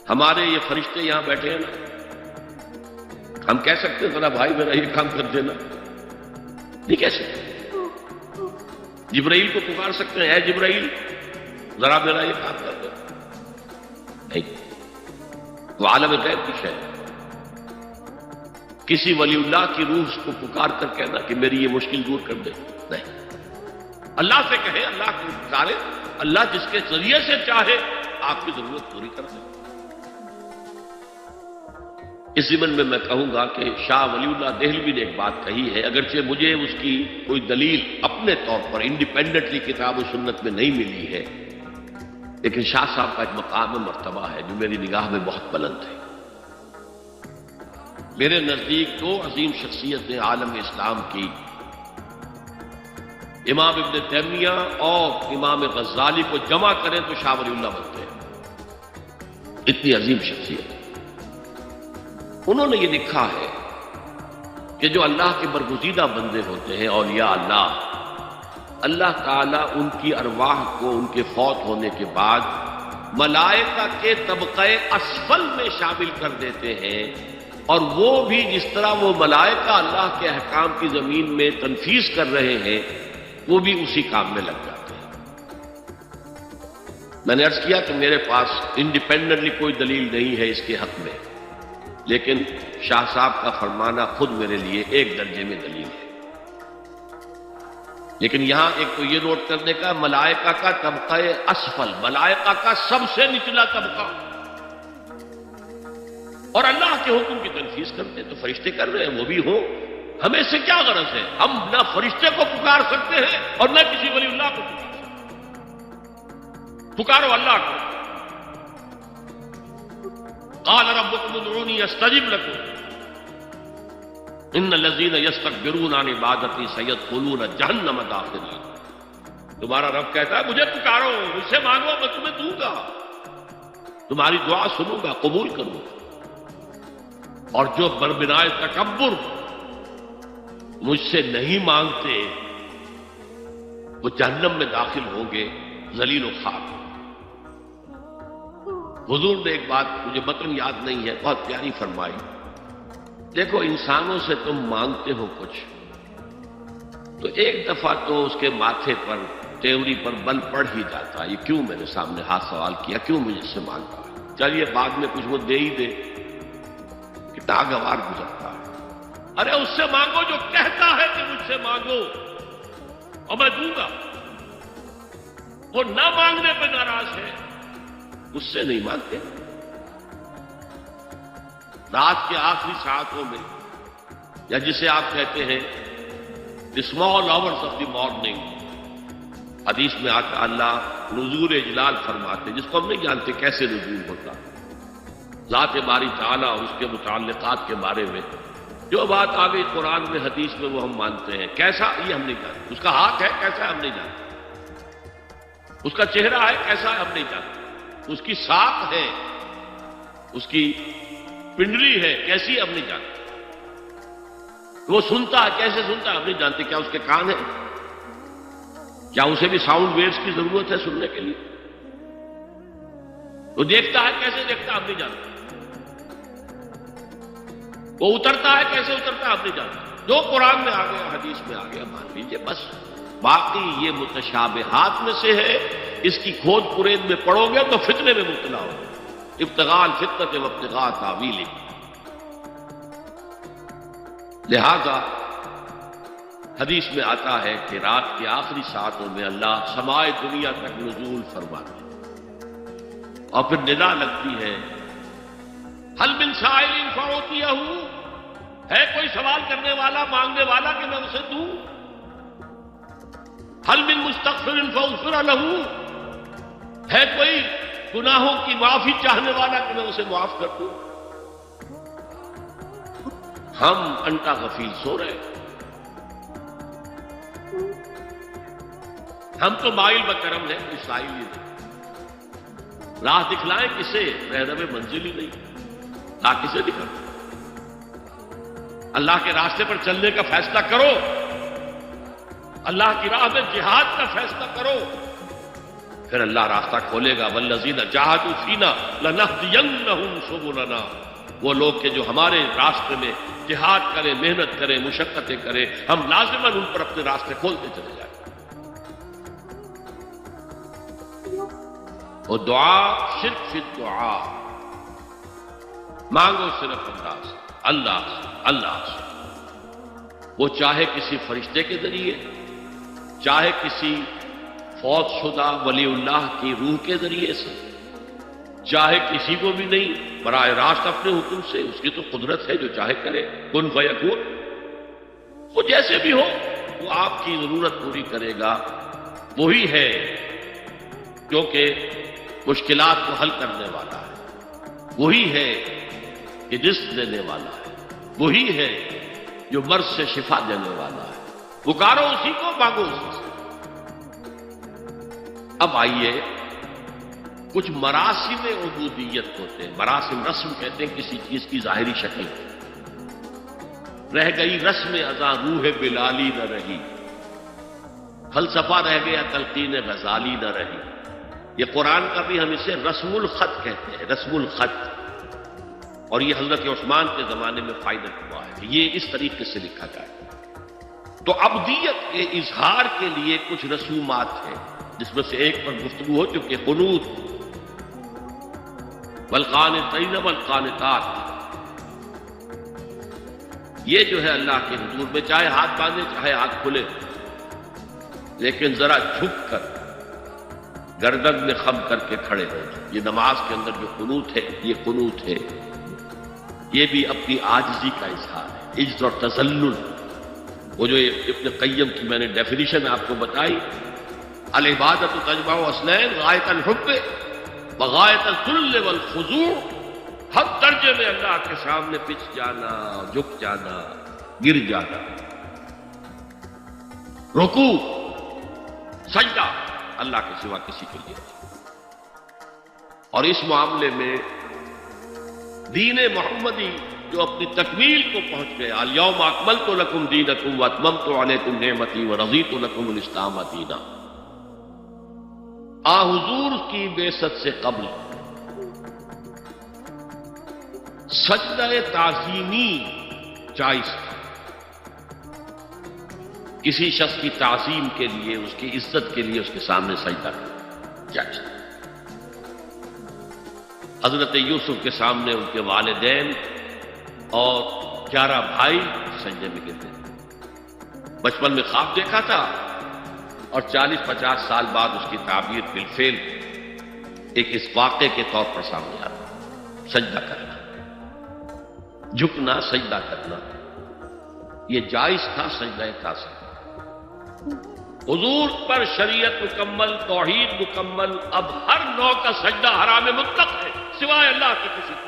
ہمارے یہ فرشتے یہاں بیٹھے ہیں نا، ہم کہہ سکتے ہیں ذرا بھائی میرا یہ کام کر دینا؟ نہیں کہہ سکتے۔ جبرائیل کو پکار سکتے ہیں، اے جبرائیل ذرا میرا یہ کام کر دو؟ نہیں، وہ عالم غیب کی شے ہے۔ کسی ولی اللہ کی روح اس کو پکار کر کہنا کہ میری یہ مشکل دور کر دے، نہیں۔ اللہ سے کہیں، اللہ کو پکارے، اللہ جس کے ذریعے سے چاہے آپ کی ضرورت پوری کر دے۔ اس ضمن میں میں کہوں گا کہ شاہ ولی اللہ دہلوی نے ایک بات کہی ہے، اگرچہ مجھے اس کی کوئی دلیل اپنے طور پر انڈیپینڈنٹلی کتاب و سنت میں نہیں ملی ہے، لیکن شاہ صاحب کا ایک مقام مرتبہ ہے جو میری نگاہ میں بہت بلند ہے۔ میرے نزدیک دو عظیم شخصیتیں عالم اسلام کی، امام ابن تیمیہ اور امام غزالی کو جمع کریں تو شاہ ولی اللہ بنتے ہیں، اتنی عظیم شخصیت۔ انہوں نے یہ لکھا ہے کہ جو اللہ کے برگزیدہ بندے ہوتے ہیں، اولیاء اللہ، اللہ تعالیٰ ان کی ارواح کو ان کے فوت ہونے کے بعد ملائکہ کے طبقہ اسفل میں شامل کر دیتے ہیں، اور وہ بھی جس طرح وہ ملائکہ اللہ کے احکام کی زمین میں تنفیذ کر رہے ہیں، وہ بھی اسی کام میں لگ جاتے ہیں۔ میں نے عرض کیا کہ میرے پاس انڈیپینڈنٹلی کوئی دلیل نہیں ہے اس کے حق میں، لیکن شاہ صاحب کا فرمانا خود میرے لیے ایک درجے میں دلیل ہے۔ لیکن یہاں ایک تو یہ نوٹ کرنے کا، ملائکہ کا طبقہ اسفل، ملائکہ کا سب سے نچلا طبقہ، اور اللہ کے حکم کی تنفیذ کرتے ہیں تو فرشتے کر رہے ہیں، وہ بھی ہوں، ہمیں سے کیا غرض ہے؟ ہم نہ فرشتے کو پکار سکتے ہیں اور نہ کسی ولی اللہ کو پکار سکتے۔ پکارو اللہ کو۔ قال ربكم ادعوني استجب لكم ان الذين يستكبرون عن عبادتي سيدخلون جہنم داخرين۔ تمہارا رب کہتا ہے مجھے پکارو، مجھ سے مانگو، میں تمہیں دوں گا، تمہاری دعا سنوں گا، قبول کروں گا، اور جو بربنائے تکبر مجھ سے نہیں مانگتے وہ جہنم میں داخل ہوں گے ذلیل و خوار۔ حضور نے ایک بات، مجھے متن یاد نہیں ہے، بہت پیاری فرمائی، دیکھو انسانوں سے تم مانگتے ہو کچھ تو ایک دفعہ تو اس کے ماتھے پر، تیوری پر بل پڑ ہی جاتا ہے، یہ کیوں میرے سامنے ہاتھ سوال کیا، کیوں مجھے اس سے مانگتا ہے، چلیے بعد میں کچھ وہ دے ہی دے، کہ ناگوار گزرتا ہے۔ ارے اس سے مانگو جو کہتا ہے کہ مجھ سے مانگو اور میں دوں گا، وہ نہ مانگنے پہ ناراض ہے، اس سے نہیں مانگتے۔ رات کے آخری ساعتوں میں، یا جسے آپ کہتے ہیں the small hours of the morning, حدیث میں آتا اللہ نزول اجلال فرماتے، جس کو ہم نہیں جانتے کیسے نزول ہوتا، ذات باری تعالیٰ اور اس کے متعلقات کے بارے میں جو بات آ گئی قرآن میں حدیث میں وہ ہم مانتے ہیں، کیسا یہ ہم نہیں جانتے، اس کا ہاتھ ہے کیسا ہے ہم نہیں جانتے، اس کا چہرہ ہے کیسا ہے ہم نہیں جانتے، اس کی ساکھ ہے، اس کی پنڈلی ہے کیسی ہم نہیں جانتے، وہ سنتا ہے کیسے سنتا ہے ہم نہیں جانتے، کیا اس کے کان ہیں، کیا اسے بھی ساؤنڈ ویوز کی ضرورت ہے سننے کے لیے، وہ دیکھتا ہے کیسے دیکھتا ہے ہم نہیں جانتے، وہ اترتا ہے کیسے اترتا ہے ہم نہیں جانتے، جو قرآن میں آ گیا حدیث میں آ گیا مان لیجیے بس، باقی یہ متشابہات میں سے ہے، اس کی کھود پرید میں پڑو گے تو فتنے میں مبتلا ہو، ابتغاء الفتنۃ وابتغاء تاویلہ۔ لہذا حدیث میں آتا ہے کہ رات کی آخری ساعتوں میں اللہ سمائے دنیا تک نزول فرماتے ہیں، اور پھر ندا لگتی ہے حل من سائل فاعطیہ، ہے کوئی سوال کرنے والا، مانگنے والا کہ میں اسے دوں، حل من مستغفر فاغفر لہ، ہے کوئی گناہوں کی معافی چاہنے والا کہ میں اسے معاف کر دوں۔ ہم انٹا غفیل سو رہے، ہم تو مائل بکرم ہیں، کوئی سائل ہی نہیں، راہ دکھلائیں کسے، رہنم منزل ہی نہیں، راہ کسے دکھائیں، اللہ کے راستے پر چلنے کا فیصلہ کرو، اللہ کی راہ میں جہاد کا فیصلہ کرو، پھر اللہ راستہ کھولے گا، والذین جاہدوا فینا لنہدینہم سبلنا، وہ لوگ کہ جو ہمارے راستے میں جہاد کریں، محنت کریں، مشقتیں کریں، ہم لازماً ان پر اپنے راستے کھولتے چلے جائیں۔ وہ دعا شرک فی الدعا، مانگو صرف اللہ سے، اللہ سے، اللہ سے، وہ چاہے کسی فرشتے کے ذریعے، چاہے کسی فوت شدہ ولی اللہ کی روح کے ذریعے سے، چاہے کسی کو بھی نہیں، براہ راست اپنے حکم سے، اس کی تو قدرت ہے، جو چاہے کرے، کن فیکون، وہ جیسے بھی ہو وہ آپ کی ضرورت پوری کرے گا، وہی ہے کیونکہ مشکلات کو حل کرنے والا ہے، وہی ہے کہ رزق دینے والا ہے، وہی ہے جو مرض سے شفا دینے والا ہے، پکارو اسی کو، مانگو اسی سے۔ اب آئیے، کچھ مراسم عبودیت ہوتے ہیں، مراسم رسم کہتے ہیں کسی چیز کی ظاہری شکل، رہ گئی رسم ازاں روح بلالی نہ رہی، فلسفہ رہ گیا تلقین غزالی نہ رہی۔ یہ قرآن کا بھی ہم اسے رسم الخط کہتے ہیں، رسم الخط، اور یہ حضرت عثمان کے زمانے میں فائدہ ہوا ہے کہ یہ اس طریقے سے لکھا جائے۔ تو عبدیت کے اظہار کے لیے کچھ رسومات ہیں، جس میں سے ایک پر گفتگو ہو چکی ہے، قنوت، والقانتین والقانتات، یہ جو ہے اللہ کے حضور میں چاہے ہاتھ باندھے چاہے ہاتھ کھلے، لیکن ذرا جھک کر گردن میں خم کر کے کھڑے ہو۔ یہ نماز کے اندر جو قنوت ہے، یہ قنوت ہے، یہ بھی اپنی عاجزی کا اظہار ہے، عجز اور تذلل۔ وہ جو ابن قیم کی میں نے ڈیفینیشن آپ کو بتائی، العبادت تجمع اصلین، غایت الحب وغایت الذل والخضوع، ہر درجے میں اللہ کے سامنے پچھ جانا، جھک جانا، گر جانا، رکوع، سجدہ اللہ کے سوا کسی کے لیے۔ اور اس معاملے میں دین محمدی جو اپنی تکمیل کو پہنچ گیا، الیوم اکملت لکم دینکم واتممت علیکم نعمتی ورضیت لکم الاسلام دینا، حضور کی بعثت سے قبل سجدہ تعظیمی جائز تھا، کسی شخص کی تعظیم کے لیے، اس کی عزت کے لیے اس کے سامنے سجدہ کرنا جائز تھا۔ حضرت یوسف کے سامنے ان کے والدین اور 11 بھائی سجدے میں گرتے تھے۔ بچپن میں خواب دیکھا تھا اور 40-50 سال بعد اس کی تعبیر بالفعل ایک اس واقعے کے طور پر سامنے آتا، سجدہ کرنا، جھکنا، سجدہ کرنا، یہ جائز تھا سجدہ تعظیم۔ حضور پر شریعت مکمل، توحید مکمل، اب ہر نوع کا سجدہ حرام مطلق ہے سوائے اللہ کے کسی کو۔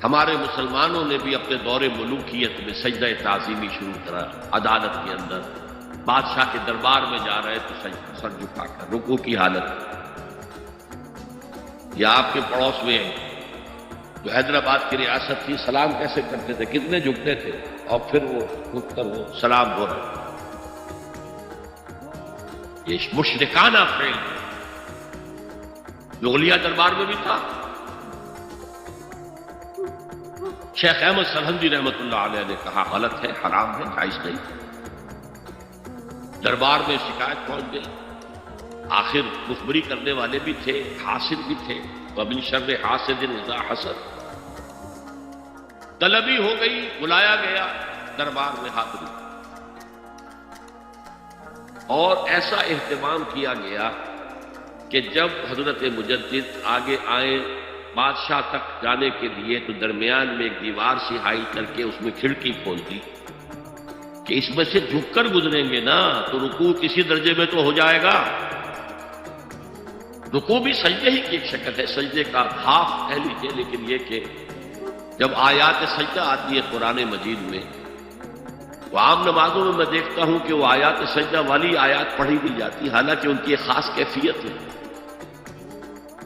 ہمارے مسلمانوں نے بھی اپنے دور ملوکیت میں سجدہ تعظیمی شروع کرا، عدالت کے اندر بادشاہ کے دربار میں جا رہے تو سر جھکا کر رکوع کی حالت، یا آپ کے پڑوس میں جو حیدرآباد کی ریاست تھی، سلام کیسے کرتے تھے، کتنے جھکتے تھے، اور پھر وہ جھک کر وہ سلام ہو رہے، یہ مشرکانہ فعل ہے، مغلیہ دربار میں بھی تھا۔ شیخ احمد سرہندی رحمۃ اللہ علیہ نے کہا غلط ہے، حرام ہے، جائز نہیں۔ دربار میں شکایت پہنچ گئی، آخر مخبری کرنے والے بھی تھے، حاسد بھی تھے، وَمِن شَرِّ حَاسِدٍ إِذَا حَسَدَ، طلبی ہو گئی، بلایا گیا دربار میں حاضری، اور ایسا اہتمام کیا گیا کہ جب حضرت مجدد آگے آئے بادشاہ تک جانے کے لیے تو درمیان میں ایک دیوار سی حائل کر کے اس میں کھڑکی کھول دی کہ اس میں سے جھک کر گزریں گے نا تو رکوع کسی درجے میں تو ہو جائے گا۔ رکوع بھی سجدے ہی کی ایک شکل ہے، سجدے کا ہاف کہہ لیجیے، لیکن یہ کہ جب آیات سجدہ آتی ہے قرآن مجید میں، تو عام نمازوں میں میں دیکھتا ہوں کہ وہ آیات سجدہ والی آیات پڑھی دی جاتی، حالانکہ ان کی ایک خاص کیفیت ہے۔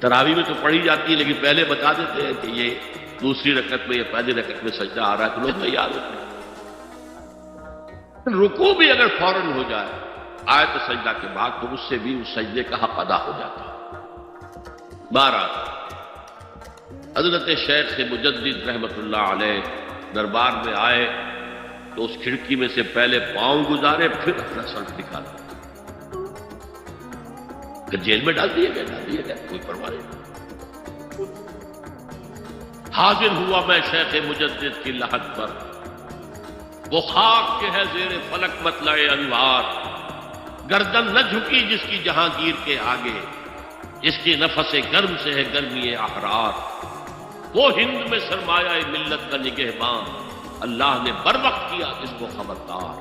تراویح میں تو پڑھی جاتی ہے، لیکن پہلے بتا دیتے ہیں کہ یہ دوسری رکعت میں یا پہلی رکعت میں سجدہ آ رہا ہے تو لوگ تیار ہوتے ہیں۔ رکوع بھی اگر فوراً ہو جائے آیت سجدہ کے بعد تو اس سے بھی اس سجدے کا حق ادا ہو جاتا. 12 حضرت شیخ مجدد رحمت اللہ علیہ دربار میں آئے تو اس کھڑکی میں سے پہلے پاؤں گزارے پھر اپنا سر نکالا. کہ جیل میں ڈال دیے گئے کوئی پرواہ نہیں. حاضر ہوا میں شیخ مجدد کی لحد پر، وہ خاک کے ہے زیر فلک مطلع انوار، گردن نہ جھکی جس کی جہانگیر کے آگے، جس کی نفس گرم سے ہے گرمی احرار. وہ ہند میں سرمایہ ملت کا نگہبان، اللہ نے بر وقت کیا اس کو خبردار.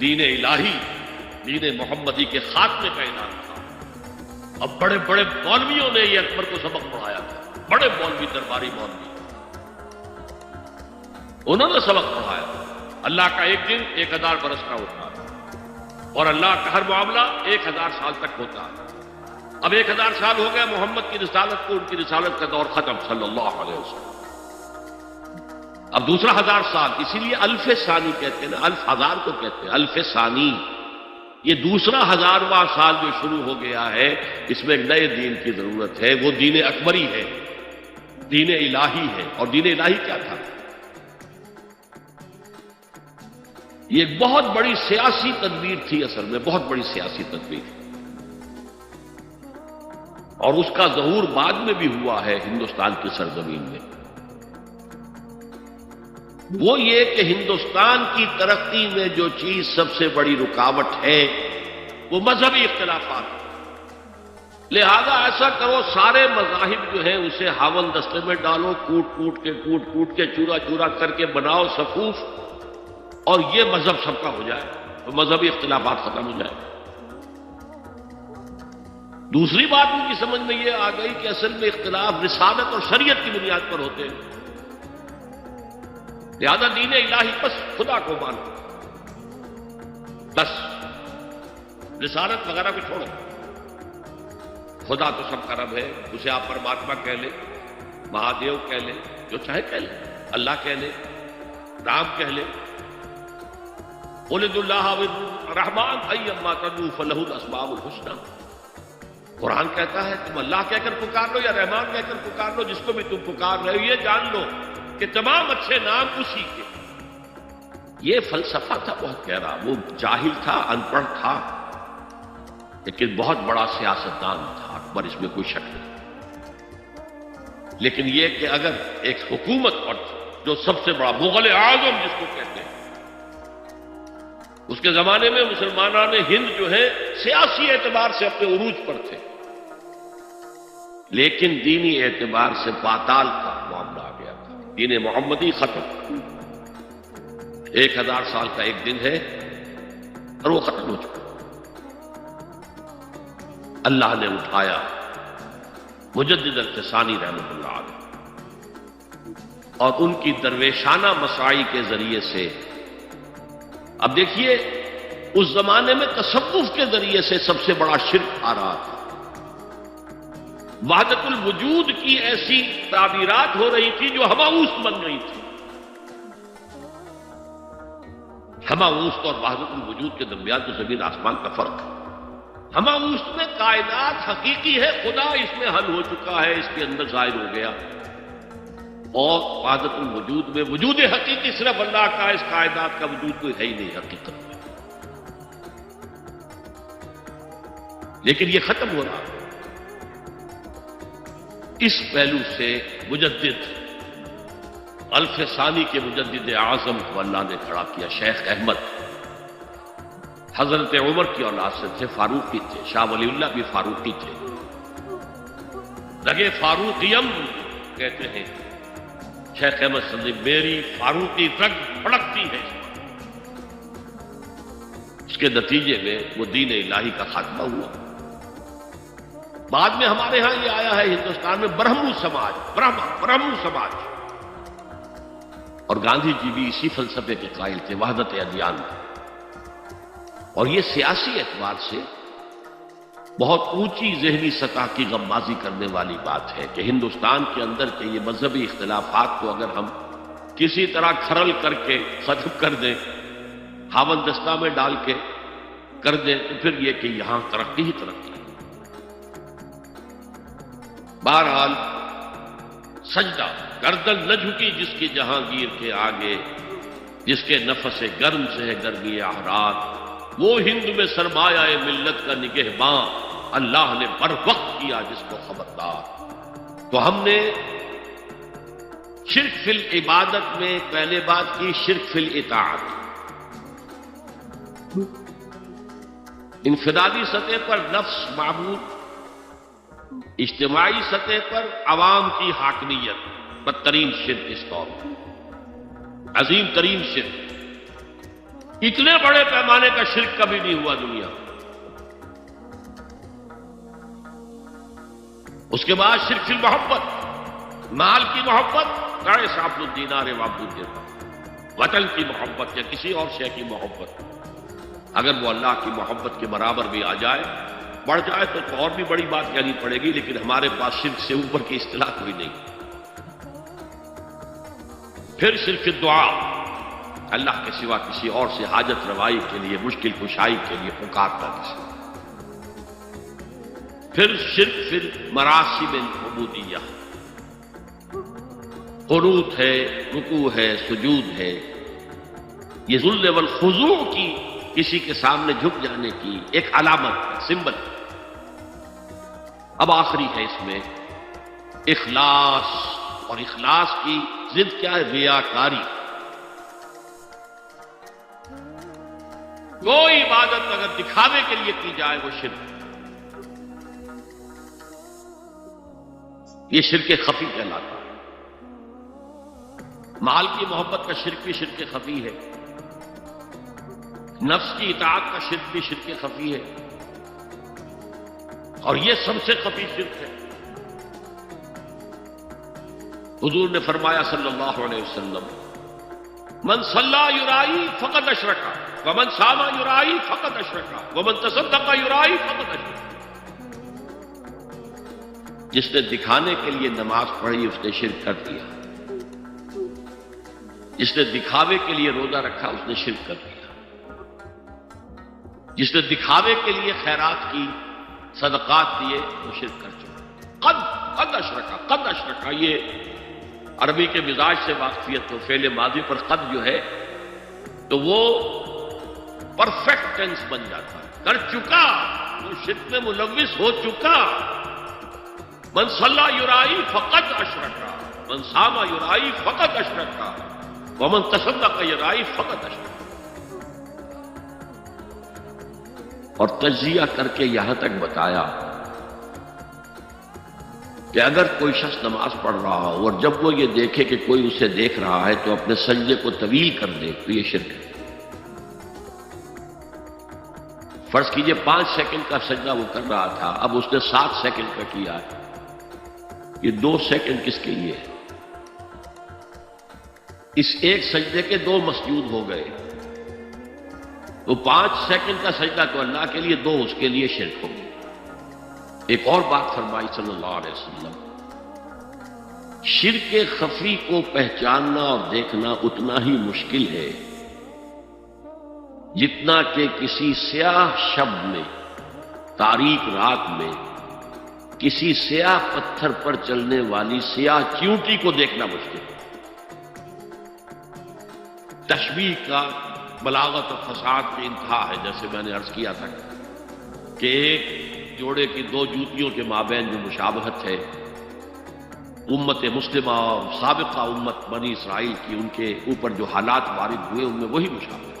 دین الہی، دین محمدی کے خاتمے کا اعلان تھا. اب بڑے بڑے مولویوں نے یہ اکبر کو سبق پڑھایا تھا، بڑے مولوی، درباری مولوی، انہوں نے سبق پڑھایا. اللہ کا ایک دن 1000 برس کا ہوتا ہے، اور اللہ کا ہر معاملہ 1000 سال تک ہوتا ہے. اب 1000 سال ہو گئے محمد کی رسالت کو، ان کی رسالت کا دور ختم صلی اللہ علیہ وسلم. اب دوسرا 1000 سال، اسی لیے الف ثانی کہتے ہیں نا، الف ہزار کو کہتے ہیں الف ثانی. یہ دوسرا 1000واں سال جو شروع ہو گیا ہے، اس میں ایک نئے دین کی ضرورت ہے. وہ دین اکبری ہے، دین الہی ہے. اور دین الہی کیا تھا؟ یہ ایک بہت بڑی سیاسی تدبیر تھی، اصل میں بہت بڑی سیاسی تدبیر، اور اس کا ظہور بعد میں بھی ہوا ہے ہندوستان کی سرزمین میں. وہ یہ کہ ہندوستان کی ترقی میں جو چیز سب سے بڑی رکاوٹ ہے وہ مذہبی اختلافات. لہذا ایسا کرو، سارے مذاہب جو ہیں اسے ہاون دستے میں ڈالو، کوٹ کوٹ کے چورا چورا کر کے بناؤ صفوف، اور یہ مذہب سب کا ہو جائے تو مذہبی اختلافات ختم ہو جائے. دوسری بات ان کی سمجھ میں یہ آ گئی کہ اصل میں اختلاف رسالت اور شریعت کی بنیاد پر ہوتے ہیں. لہذا دین الہی بس خدا کو مانو، بس رسالت وغیرہ کو چھوڑو. خدا تو سب کا رب ہے، اسے آپ پرماتما کہہ لیں، مہادیو کہہ لیں، جو چاہے کہہ لیں، اللہ کہہ لیں، رام کہہ لیں. قل ادعوا اللہ الرحمن ایما تدعوا فلہ الاسماء الحسنی. قرآن کہتا ہے تم اللہ کہہ کر پکار لو یا رحمان کہہ کر پکار لو، جس کو بھی تم پکار رہے ہو یہ جان لو کہ تمام اچھے نام اسی کے. یہ فلسفہ تھا بہت گہرا. وہ جاہل تھا، ان پڑھ تھا، لیکن بہت بڑا سیاستدان تھا اکبر، اس میں کوئی شک نہیں. لیکن یہ کہ اگر ایک حکومت پر جو سب سے بڑا مغل اعظم جس کو کہتے ہیں، اس کے زمانے میں مسلمانان ہند جو ہے سیاسی اعتبار سے اپنے عروج پر تھے، لیکن دینی اعتبار سے پاتال کا معاملہ آ گیا تھا. دین محمدی ختم. 1000 سال کا ایک دن ہے اور وہ ختم ہو چکا. اللہ نے اٹھایا مجدد الفسانی رحمۃ اللہ علیہ، اور ان کی درویشانہ مساعی کے ذریعے سے. اب دیکھیے اس زمانے میں تصوف کے ذریعے سے سب سے بڑا شرک آ رہا تھا. وحدت الوجود کی ایسی تعبیرات ہو رہی تھی جو ہماوست بن گئی تھی. ہماوست اور وحدت الوجود کے درمیان تو زمین آسمان کا فرق ہے. ہماوست میں کائنات حقیقی ہے، خدا اس میں حل ہو چکا ہے، اس کے اندر ظاہر ہو گیا. اور وحدت الوجود میں وجود حقیقی صرف اللہ کا، اس کائنات کا وجود کوئی ہے ہی نہیں حقیقت میں. لیکن یہ ختم ہو رہا. اس پہلو سے مجدد الف ثانی کے مجدد اعظم کو اللہ نے کھڑا کیا. شیخ احمد حضرت عمر کی اولاد سے تھے، فاروقی تھے. شاہ ولی اللہ بھی فاروقی تھے. رگے فاروقیم کہتے ہیں شیخ احمد سندھی، میری فاروقی رگ پھڑکتی ہے. اس کے نتیجے میں وہ دین الہی کا خاتمہ ہوا. بعد میں ہمارے ہاں یہ آیا ہے ہندوستان میں برہمو سماج، برہمو سماج. اور گاندھی جی بھی اسی فلسفے کے قائل تھے، وحدت ادیان. اور یہ سیاسی اعتبار سے بہت اونچی ذہنی سطح کی غمازی کرنے والی بات ہے کہ ہندوستان کے اندر کے یہ مذہبی اختلافات کو اگر ہم کسی طرح کھرل کر کے ختم کر دیں، ہاون دستہ میں ڈال کے، کر دیں تو پھر یہ کہ یہاں ترقی ہی ترقی ہے۔ بہرحال سجدہ، گردن نہ جھکی جس کی جہانگیر کے آگے، جس کے نفس گرم سے ہے گرمی احرار، وہ ہند میں سرمایہ ملت کا نگہباں، اللہ نے بر وقت کیا جس کو خبردار۔ تو ہم نے شرک فی العبادت میں پہلے بات کی شرک فی الاطاعت، انفرادی سطح پر نفس معبود، اجتماعی سطح پر عوام کی حاکمیت، بدترین شرک اس طور پر، عظیم ترین شرک، اتنے بڑے پیمانے کا شرک کبھی نہیں ہوا دنیا میں۔ اس کے بعد شرک فی المحبت، مال کی محبت، گاڑے صاحب الدینار وعبد الدینار، وطن کی محبت یا کسی اور شے کی محبت، اگر وہ اللہ کی محبت کے برابر بھی آ جائے، بڑھ جائے تو اور بھی بڑی بات کہنی پڑے گی، لیکن ہمارے پاس شرک سے اوپر کی اصطلاح کوئی نہیں۔ پھر شرک دعا، اللہ کے سوا کسی اور سے حاجت روائی کے لیے، مشکل کشائی کے لیے پکارنا کسی۔ پھر شرک فی مراسم العبودیہ، قنوت ہے، رکوع ہے، سجود ہے، یہ ذل والخضوع کی، کسی کے سامنے جھک جانے کی ایک علامت ہے، سمبل۔ اب آخری ہے اس میں اخلاص، اور اخلاص کی ضد کیا ہے؟ ریاکاری۔ کوئی عبادت اگر دکھاوے کے لیے کی جائے وہ شرک، یہ شرک خفی کہلاتا ہے۔ مال کی محبت کا شرک بھی شرک خفی ہے، نفس کی اطاعت کا شرک بھی شرک خفی ہے، اور یہ سب سے خفی شرک ہے۔ حضور نے فرمایا صلی اللہ علیہ وسلم، من صلی یرائی فقد اشرک، ومن صام یرائی فقد اشرک، ومن تصدق یرائی فقد اشرک۔ جس نے دکھانے کے لیے نماز پڑھی اس نے شرک کر دیا، جس نے دکھاوے کے لیے روزہ رکھا اس نے شرک کر دیا، جس نے دکھاوے کے لیے خیرات کی، صدقات دیے، وہ شرک کر چکا۔ قد اشرکا، قد اشرکا، یہ عربی کے مزاج سے واقفیت ہو، فعل ماضی پر قد جو ہے تو وہ پرفیکٹ ٹینس بن جاتا ہے، کر چکا، وہ شرک میں ملوث ہو چکا۔ من صلی یرائی فقد اشرکا، من صام یرائی فقد اشرکا، ومن تصدق یرائی فقد اشرکا۔ اور تجزیہ کر کے یہاں تک بتایا کہ اگر کوئی شخص نماز پڑھ رہا ہو اور جب وہ یہ دیکھے کہ کوئی اسے دیکھ رہا ہے تو اپنے سجدے کو طویل کر دے تو یہ شرک ہے۔ فرض کیجئے 5 سیکنڈ کا سجدہ وہ کر رہا تھا، اب اس نے 7 سیکنڈ کا کیا ہے، یہ 2 سیکنڈ کس کے لیے؟ اس ایک سجدے کے 2 مسجود ہو گئے، تو 5 سیکنڈ کا سجدہ تو اللہ کے لیے، 2 اس کے لیے شرک ہو گئی۔ ایک اور بات فرمائی صلی اللہ علیہ وسلم، شرک خفی کو پہچاننا اور دیکھنا اتنا ہی مشکل ہے جتنا کہ کسی سیاہ شب میں، تاریک رات میں، کسی سیاہ پتھر پر چلنے والی سیاہ چیونٹی کو دیکھنا مشکل ہے۔ تشبیہ کا بلاغت و فصاحت کی انتہا ہے، جیسے میں نے عرض کیا تھا کہ ایک جوڑے کی 2 جوتیوں کے مابین جو مشابہت ہے، امت مسلمہ اور سابقہ امت بنی اسرائیل کی، ان کے اوپر جو حالات وارد ہوئے ان میں وہی مشابہت ہے۔